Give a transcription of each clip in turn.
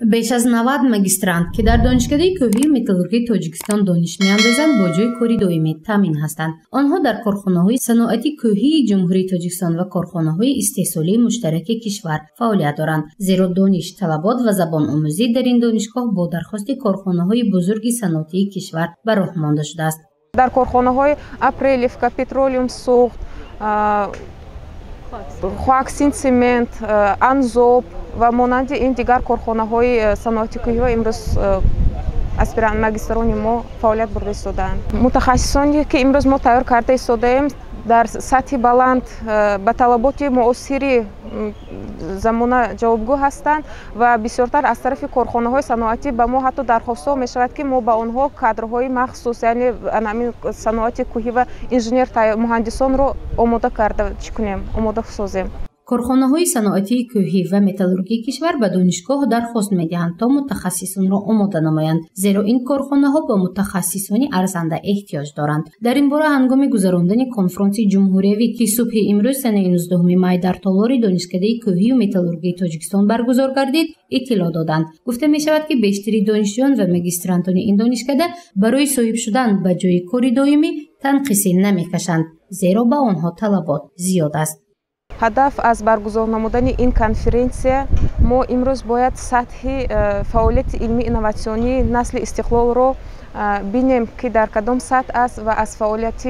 بیش از 90 مگیسترانت که در دانشکده کوهی متالورژی تاجیکستان دانش می‌اندازند با جای کاری دائمی تامین هستند. آنها در کارخانه‌های صنعتی کوهی جمهوری تاجیکستان و کارخانه‌های استحصالی مشترک کشور فعالیت دارند. زیرا دانش طلبات و زبان آموزی در این دانشگاه با درخواست کارخانه‌های بزرگ صنعتی کشور به راه مانده شده است. در کارخانه‌های اپریلیفکا، پترولیوم سوخت، خاکسین سمنت، انزوب و مانند این دیگر کارخانه‌های صنعتی کوهی و امروز اسپیران ماگستران ما فعالیت برده ایستادند. متخصصانی که امروز ما تیار کرده ایستادیم در سطح بلند به طلبات معاصر زمانه جوابگو هستند و بسیارتر از طرف کارخانه‌های صنعتی به ما حتی درخواست‌ها می‌شود که ما به آنها کادرهای مخصوص یعنی همین صنعت کوهی و انجینر مهندسان رو آماده کرده کنیم، آماده سازیم. کارخانه‌های صنعتی کوهی و متالورژی کشور به دانشگاه درخواست می‌دهند تا متخصصان را آماده نمایند، زیرا این کارخانه‌ها با متخصصان ارزنده احتیاج دارند. در این باره هنگام گذراندن کنفرانس جمهوریوی که صبح امروز سنه 19 می در تالار دانشکده کوهی و متالورژی تاجیکستان برگزار گردید اطلاع دادند. گفته می‌شود که بیشتری دانشجویان و مگیسترانتان این دانشکده برای صاحب شدن به جای کاری دائمی تنقیصی نمی‌کشند، زیرا به آنها طلبات زیاد است. هدف از برگزار نمودن این کنفرانس ما امروز باید سطح فعالیت علمی اینواسیونی نسل استقلال رو بینیم که در کدام سطح است و از فعالیت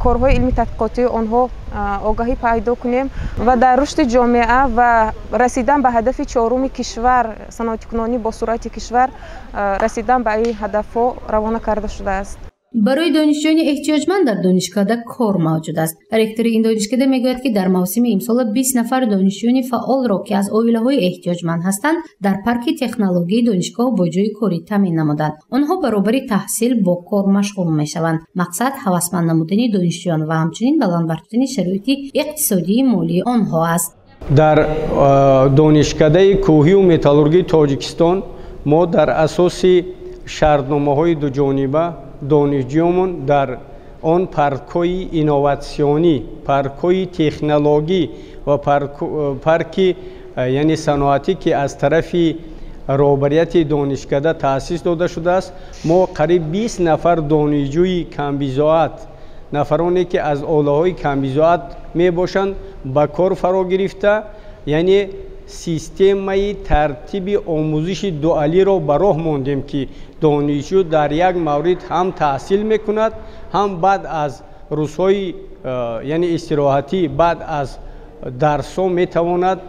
کارهای علمی تحقیقاتی آنها آگاهی پیدا کنیم و در رشد جامعه و رسیدن به هدف چهارم کشور صنعتی کنانی با سرعت کشور رسیدن به این هدف‌ها روانه کرده شده است. برای دانشجویان احتیاجمند در دانشکده کار موجود است. رکتور این دانشکده میگوید که در موسم امسال 20 نفر دانشجویان فعال را که از عائله‌های احتیاجمند هستند در پارک تکنولوژی دانشگاه با جای کاری تامین نمودند. آنها برابر تحصیل با کار مشغول میشوند. مقصد هوسمند نمودن دانشجویان و همچنین بلند بردن شرایط اقتصادی مالی آنها است. در دانشکده کوهی و متالورژی تاجیکستان ما در اساس شرطنامه‌های دو جانبه دانشجویان در آن پارک‌های اینوواسیونی، پارک‌های تکنولوژی و پارک یعنی صنعتی که از طرف رهبریت دانشکده تأسیس داده شده است، ما قریب 20 نفر دانشجوی کمبیزاعت، نفرانی که از عائله‌های کمبیزاعت می باشند به کار فرا گرفته، یعنی سیستم ترتیب آموزش دوالی را به راه ماندیم که دانشجو در یک مورد هم تحصیل میکند، هم بعد از روزهای یعنی استراحتی بعد از درس‌ها میتواند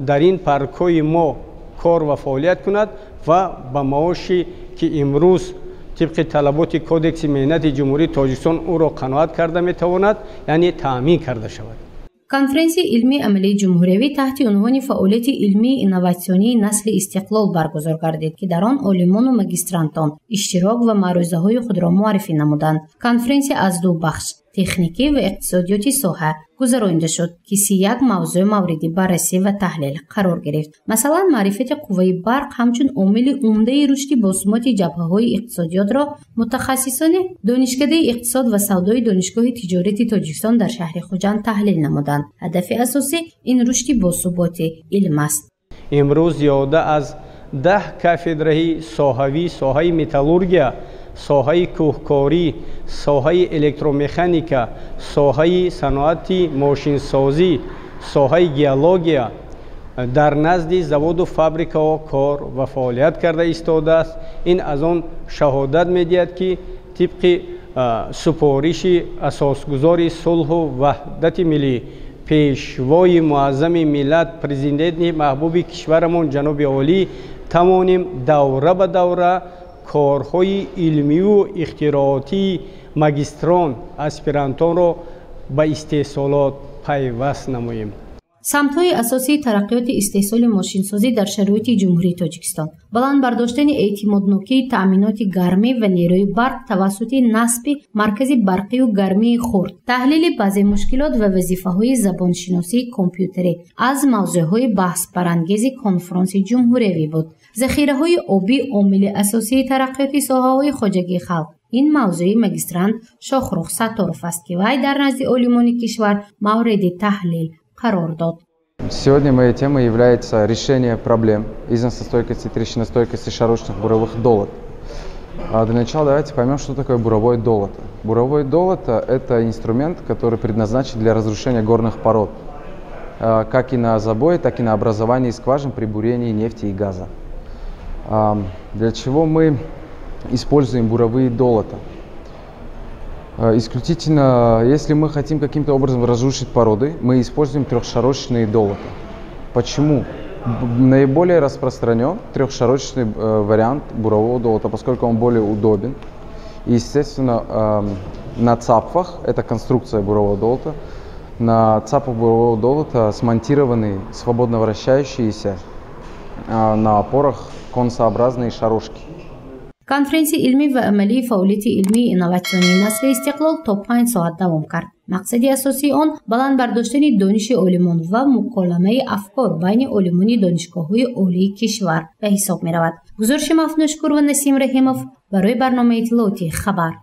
در این پارک‌های ما کار و فعالیت کند و به معاشی که امروز طبق طلبات کودکس مهنت جمهوری تاجیکستان او را قناعت کرده میتواند یعنی تامین کرده شود. کنفرانس علمی عملی جمهوریوی تحت عنوان فعالیت علمی اینواسیونی نسل استقلال برگزار گردید که در آن عالمان و مگیسترانتان اشتراک و معروضه‌های خود را معرفی نمودند. کنفرانس از دو بخش تکنیکی و اقتصادیاتی ساحه گذرانده شد که 31 موضوع مورد بررسی و تحلیل قرار گرفت. مثلا معرفت قوه برق همچون عامل عمده رشد بازمات جبهه‌های اقتصادیات را متخصصان دانشکده اقتصاد و سودای دانشگاه تجارتی تاجیکستان در شهر خوجند تحلیل نمودند. هدف اساسی این رشد باثبات علم است. امروز زیاده از 10 کافدره ساحوی، ساحه متالورژیا، ساحه کوهکاری، ساحه الکترومکانیکا، ساحه صنعت ماشینسازی، ساحه گیولوژیا در نزد زواد و فابریکا کار و فعالیت کرده ایستاده است. این از آن شهادت می‌دهد که طبق سپارش اساسگذار صلح و وحدت ملی پیشوای معظم ملت پرزیدنت محبوب کشورمان جناب عالی توانیم دوره به دوره کارهای علمی و اختراعاتی ماگستران اسپیرانتان را به استحصالات پیوست نماییم. سمت‌های اساسی ترقیات استحصال ماشینسازی در شرایط جمهوری تاجیکستان: بلند برداشتن اعتمادناکی تأمینات گرمی و نیروی برق توسط نصب مرکز برقی و گرمی خرد، تحلیل بعضی مشکلات و وظیفه‌های زبانشناسی کامپیوتری از موضوعهای بحث برانگیز کنفرانس جمهوریوی بود. ذخیره‌های آبی عامل اساسی ترقیات ساحه‌های خواجگی خلق. این موضوع مگستراند شاخرخ ستارف است که وی در نزد عالمان کشور مورد تحلیل قرار داد. Сегодня моей темой является решение проблем износостойкости, трещиностойкости шарошных буровых долот. Для начала давайте поймем, что такое буровое долото. Буровое долото – это инструмент, который предназначен для разрушения горных пород, как и на забое, так и на образовании скважин при бурении нефти и газа. Для чего мы используем буровые долота? Исключительно, если мы хотим каким-то образом разрушить породы, мы используем трехшарошечные долота. Почему? Наиболее распространен трехшарошечный вариант бурового долота, поскольку он более удобен. И, естественно, на цапфах, это конструкция бурового долота, на цапах бурового долота смонтированы свободно вращающиеся на опорах конусообразные шарошки. конференси илмӣ ва амалии фаъолияти илмии инноватсионии насли истиқлол то 5 соат давом кард. мақсади асосии он баланд бардоштани дониши олимон ва муколамаи афкор байни олимони донишгоҳҳои олии кишвар ба ҳисоб меравад. гузориши мафнушкур ва насим раҳимов барои барномаи иттилооти хабар.